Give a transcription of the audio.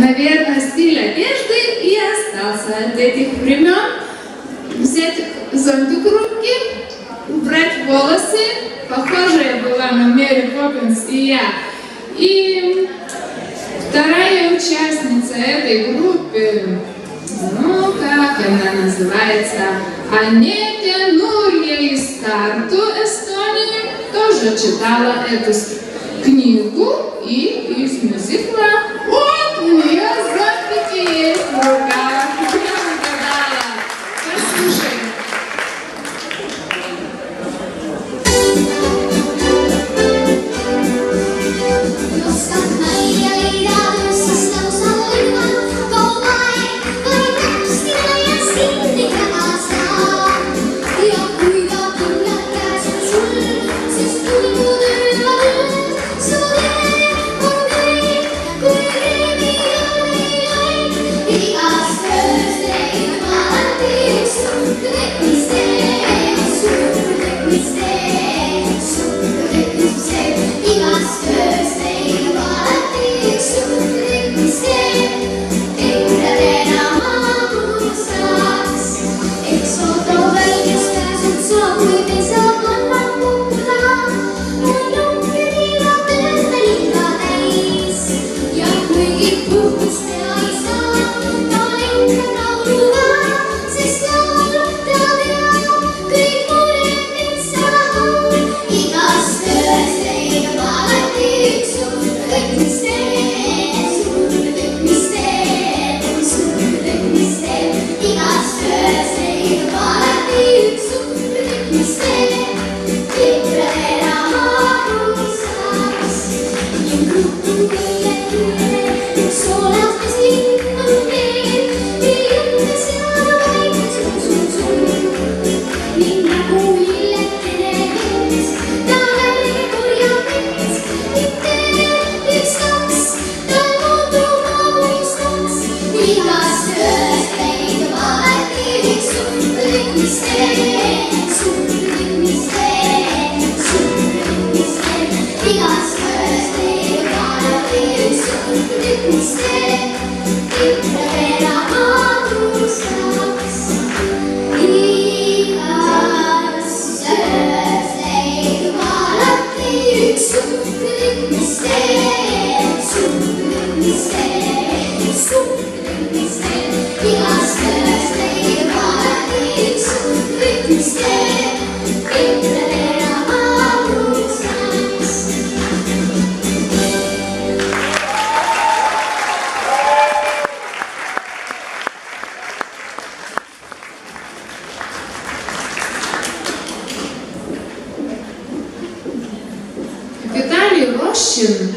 наверное, стиль одежды и остался от этих времен. Взять зонтик в руки, убрать волосы. Похоже, я была на Мэри Поппинс и я. И вторая участница этой группы, ну, как она называется, Анетя Нурья из Тарту, Эстонии, тоже читала эту книгу и из мюзикла. Вот у нее зонтики есть в руках. Я угадала. Послушай. Виталий Рощин